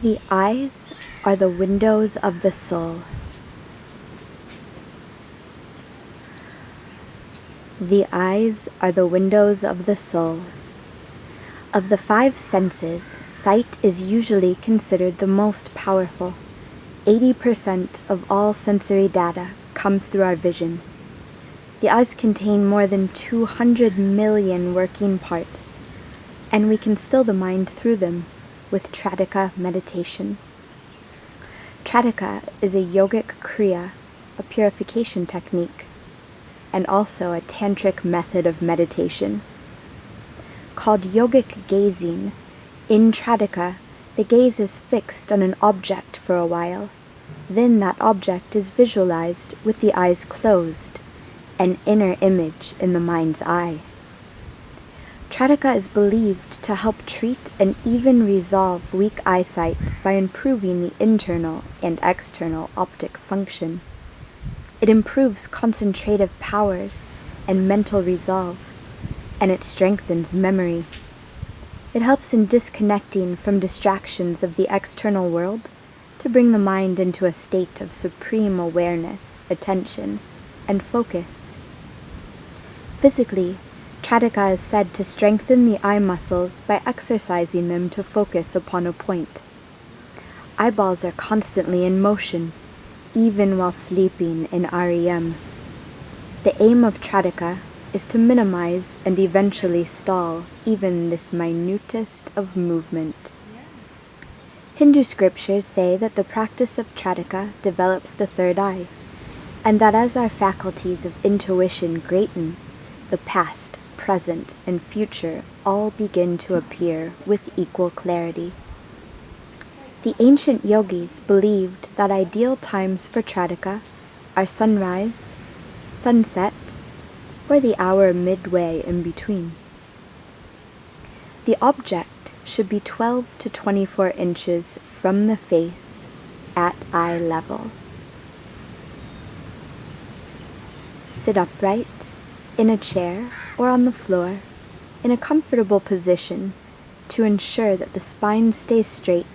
The eyes are the windows of the soul. The eyes are the windows of the soul. Of the five senses, sight is usually considered the most powerful. 80% of all sensory data comes through our vision. The eyes contain more than 200 million working parts, and we can still the mind through them with Trataka meditation. Trataka is a yogic Kriya, a purification technique, and also a tantric method of meditation. Called yogic gazing, in Trataka, the gaze is fixed on an object for a while. Then that object is visualized with the eyes closed, an inner image in the mind's eye. Trataka is believed to help treat and even resolve weak eyesight by improving the internal and external optic function. It improves concentrative powers and mental resolve, and it strengthens memory. It helps in disconnecting from distractions of the external world to bring the mind into a state of supreme awareness, attention, and focus. Physically, Trataka is said to strengthen the eye muscles by exercising them to focus upon a point. Eyeballs are constantly in motion, even while sleeping in REM. The aim of Trataka is to minimize and eventually stall even this minutest of movement. Hindu scriptures say that the practice of Trataka develops the third eye, and that as our faculties of intuition greaten, the past, present, and future all begin to appear with equal clarity. The ancient yogis believed that ideal times for Trataka are sunrise, sunset, or the hour midway in between. The object should be 12 to 24 inches from the face at eye level. Sit upright, in a chair or on the floor, in a comfortable position to ensure that the spine stays straight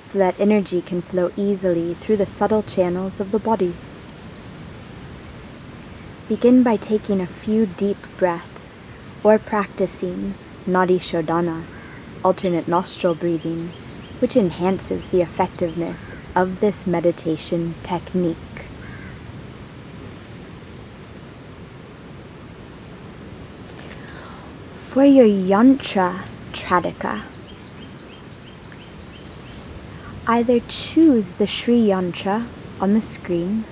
so that energy can flow easily through the subtle channels of the body. Begin by taking a few deep breaths or practicing Nadi Shodhana, alternate nostril breathing, which enhances the effectiveness of this meditation technique. For your Yantra Trataka, either choose the Sri Yantra on the screen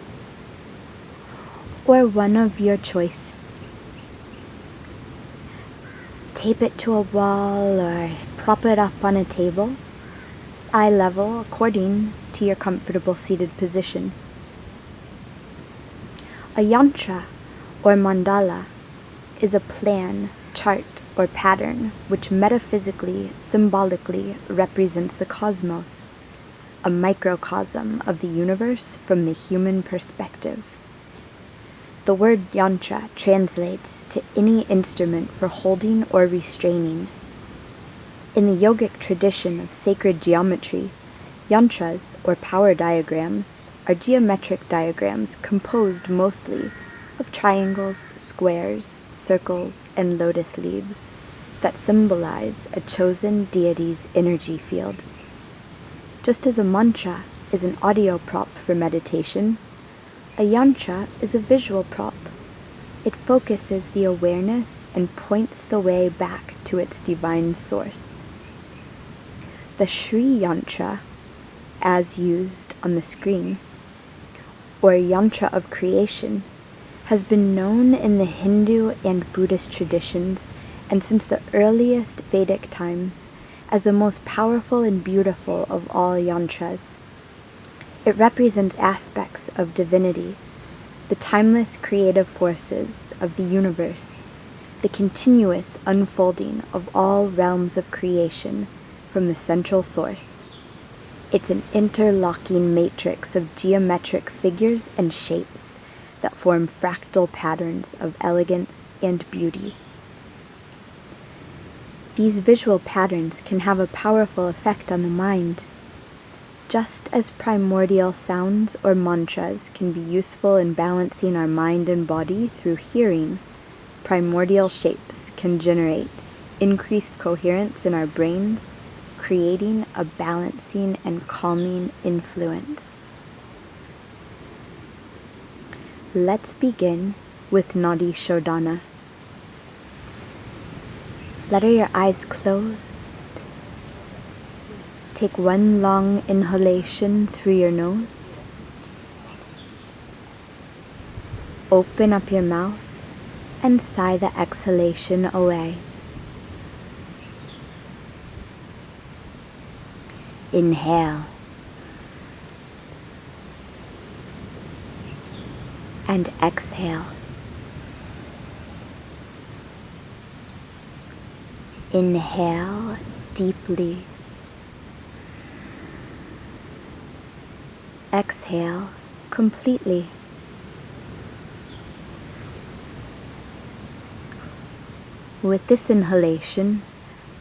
or one of your choice. Tape it to a wall or prop it up on a table, eye level according to your comfortable seated position. A yantra or mandala is a plan, chart, or pattern which metaphysically, symbolically represents the cosmos, a microcosm of the universe from the human perspective. The word yantra translates to any instrument for holding or restraining. In the yogic tradition of sacred geometry, yantras, or power diagrams, are geometric diagrams composed mostly of triangles, squares, circles, and lotus leaves that symbolize a chosen deity's energy field. Just as a mantra is an audio prop for meditation, a yantra is a visual prop. It focuses the awareness and points the way back to its divine source. The Sri Yantra, as used on the screen, or yantra of creation, has been known in the Hindu and Buddhist traditions and since the earliest Vedic times as the most powerful and beautiful of all yantras. It represents aspects of divinity, the timeless creative forces of the universe, the continuous unfolding of all realms of creation from the central source. It's an interlocking matrix of geometric figures and shapes that form fractal patterns of elegance and beauty. These visual patterns can have a powerful effect on the mind. Just as primordial sounds or mantras can be useful in balancing our mind and body through hearing, primordial shapes can generate increased coherence in our brains, creating a balancing and calming influence. Let's begin with Nadi Shodhana. Flutter your eyes closed. Take one long inhalation through your nose. Open up your mouth and sigh the exhalation away. Inhale. And exhale. Inhale deeply. Exhale completely. With this inhalation,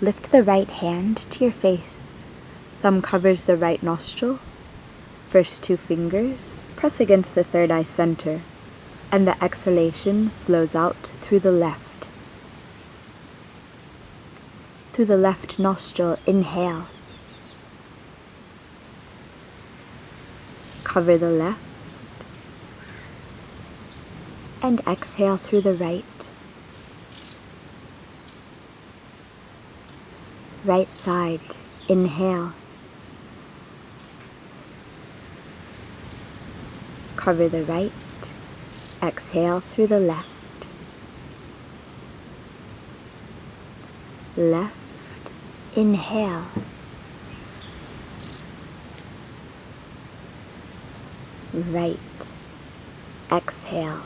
lift the right hand to your face. Thumb covers the right nostril. First two fingers press against the third eye center, and the exhalation flows out through the left. Through the left nostril, inhale. Cover the left, and exhale through the right. Right side, inhale. Cover the right, exhale through the left. Left, inhale. Right, exhale.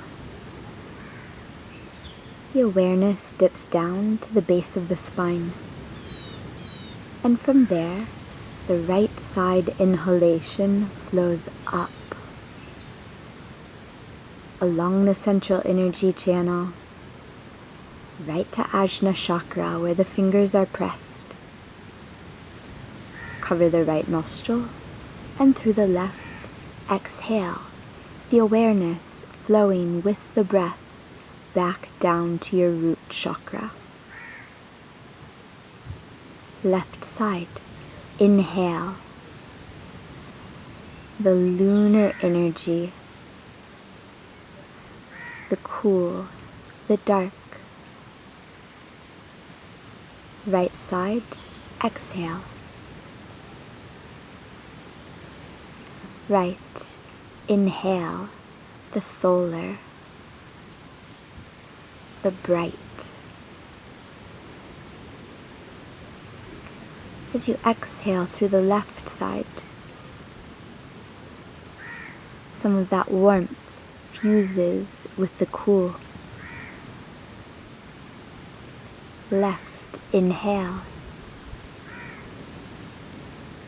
The awareness dips down to the base of the spine. And from there, the right side inhalation flows up along the central energy channel, right to Ajna chakra where the fingers are pressed. Cover the right nostril, and through the left, exhale, the awareness flowing with the breath back down to your root chakra. Left side, inhale. The lunar energy, the cool, the dark. Right side, exhale. Right, inhale, the solar, the bright. As you exhale through the left side, some of that warmth fuses with the cool. Left, inhale.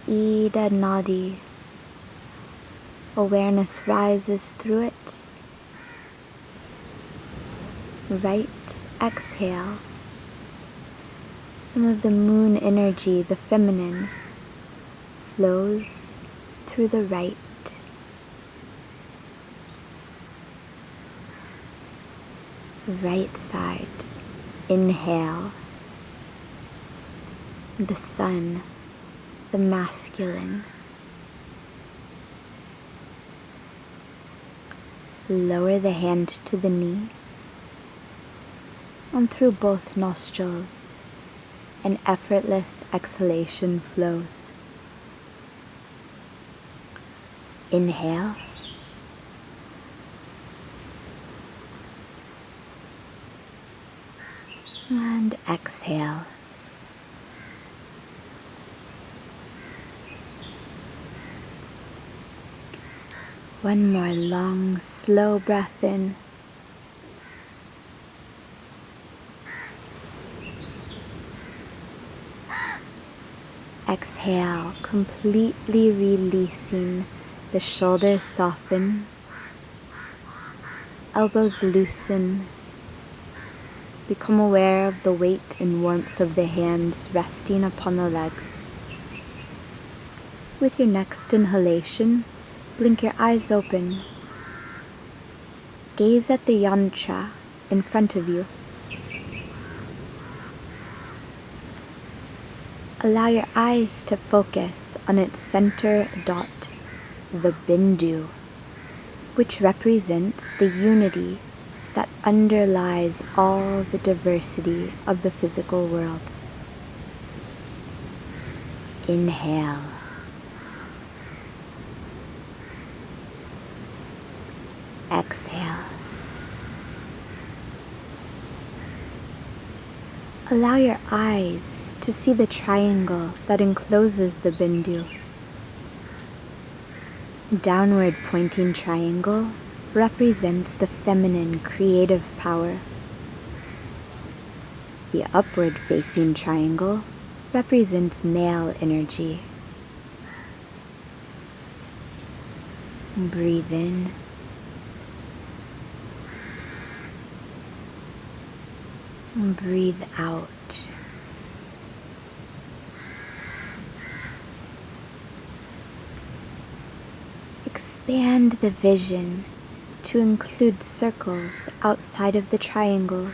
Ida Nadi. Awareness rises through it. Right, exhale. Some of the moon energy, the feminine, flows through the right. Right side, inhale. The sun, the masculine. Lower the hand to the knee, and through both nostrils, an effortless exhalation flows. Inhale. And exhale. One more long, slow breath in. Exhale, completely releasing. The shoulders soften. Elbows loosen. Become aware of the weight and warmth of the hands resting upon the legs. With your next inhalation, blink your eyes open. Gaze at the yantra in front of you. Allow your eyes to focus on its center dot, the bindu, which represents the unity that underlies all the diversity of the physical world. Inhale. Exhale. Allow your eyes to see the triangle that encloses the bindu. Downward pointing triangle represents the feminine creative power. The upward facing triangle represents male energy. Breathe in. Breathe out. Expand the vision to include circles outside of the triangles.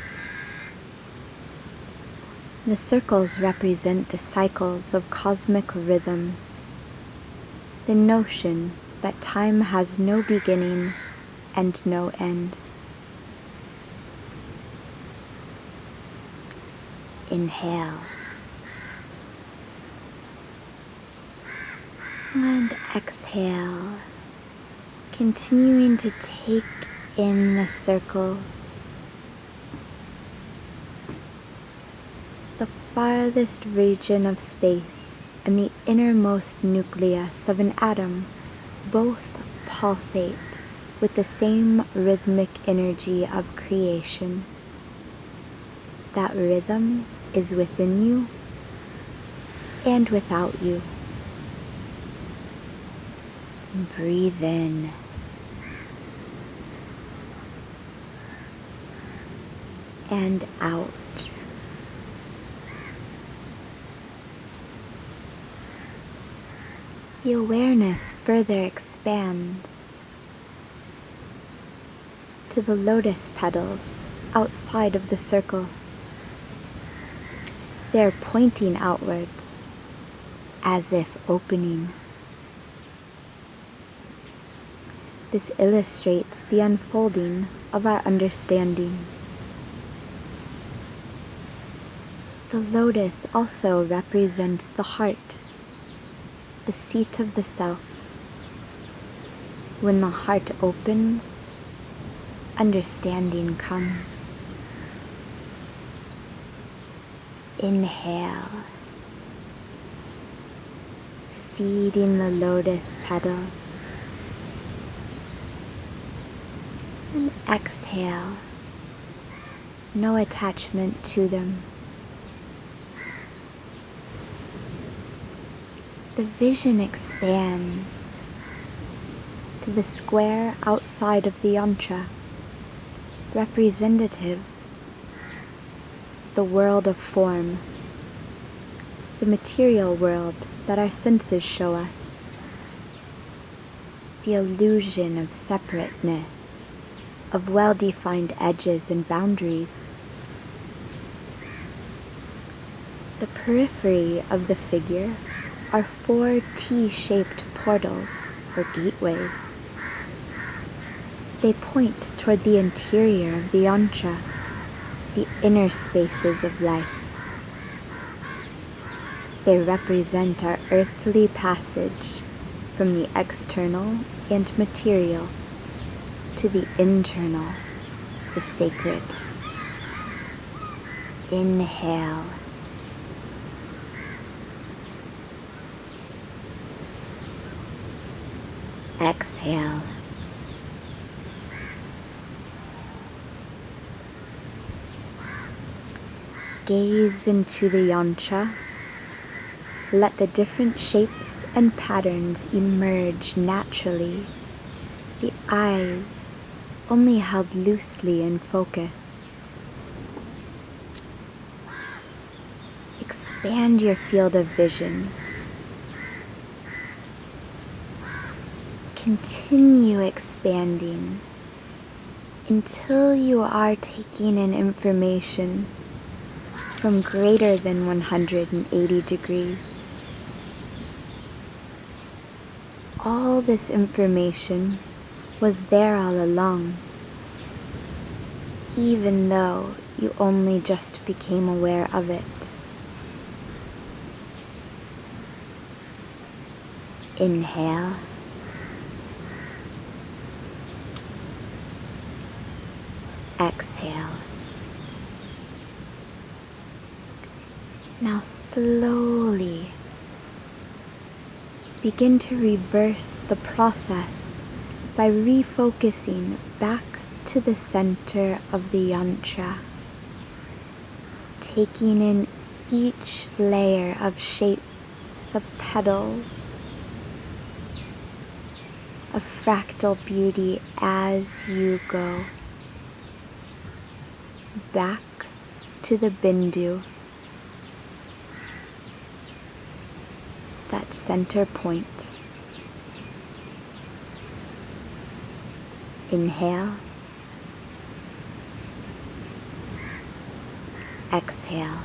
The circles represent the cycles of cosmic rhythms, the notion that time has no beginning and no end. Inhale. And exhale, continuing to take in the circles. The farthest region of space and the innermost nucleus of an atom both pulsate with the same rhythmic energy of creation. That rhythm is within you and without you. Breathe in. And out. The awareness further expands to the lotus petals outside of the circle. They are pointing outwards, as if opening. This illustrates the unfolding of our understanding. The lotus also represents the heart, the seat of the self. When the heart opens, understanding comes. Inhale, feeding the lotus petals. And exhale, no attachment to them. The vision expands to the square outside of the yantra, representative the world of form, the material world that our senses show us, the illusion of separateness, of well-defined edges and boundaries. The periphery of the figure are 4 T-shaped portals or gateways. They point toward the interior of the yantra, the inner spaces of life. They represent our earthly passage from the external and material to the internal, the sacred. Inhale. Exhale. Gaze into the yantra. Let the different shapes and patterns emerge naturally. The eyes only held loosely in focus. Expand your field of vision. Continue expanding until you are taking in information from greater than 180 degrees. All this information was there all along, even though you only just became aware of it. Inhale. Exhale. Now slowly begin to reverse the process by refocusing back to the center of the yantra, taking in each layer of shapes of petals, of fractal beauty as you go, back to the bindu, that center point. Inhale. Exhale.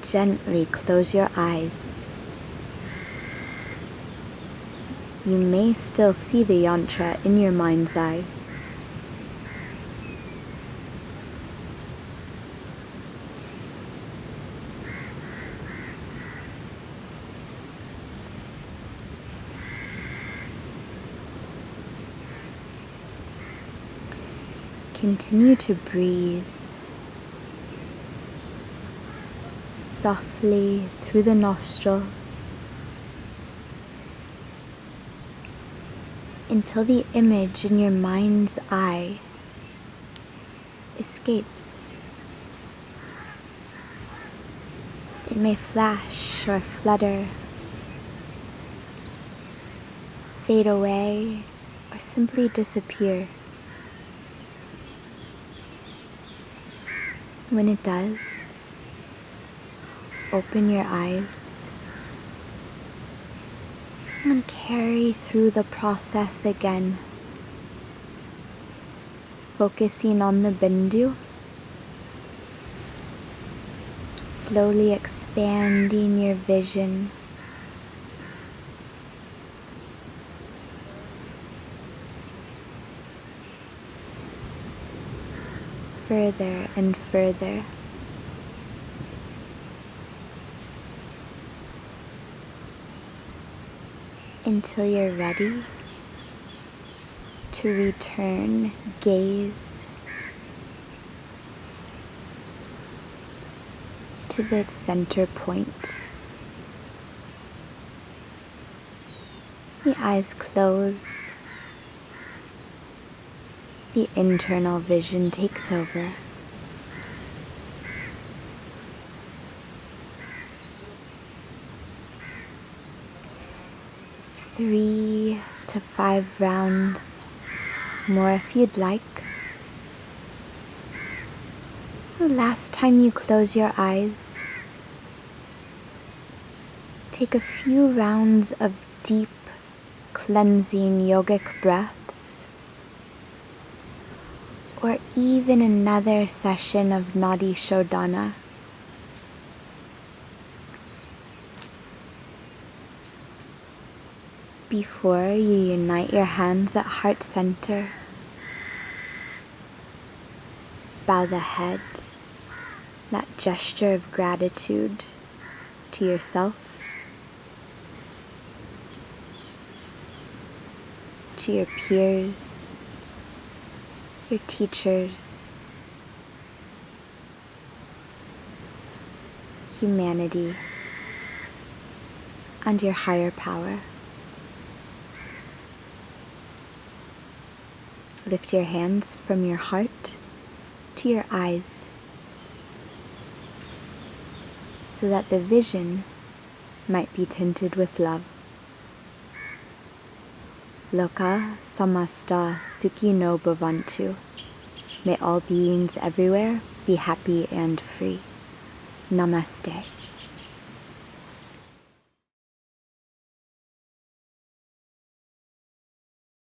Gently close your eyes. You may still see the yantra in your mind's eye. Continue to breathe softly through the nostrils until the image in your mind's eye escapes. It may flash or flutter, fade away, or simply disappear. When it does, open your eyes and carry through the process again, focusing on the bindu, slowly expanding your vision, further and further. Until you're ready to return gaze to the center point. The eyes close. The internal vision takes over. Three to 5 rounds more if you'd like. The last time you close your eyes, take a few rounds of deep, cleansing yogic breaths, or even another session of Nadi Shodhana. Before you unite your hands at heart center, bow the head, that gesture of gratitude to yourself, to your peers, your teachers, humanity, and your higher power. Lift your hands from your heart to your eyes so that the vision might be tinted with love. Loka samasta sukhino bhavantu. May all beings everywhere be happy and free. Namaste.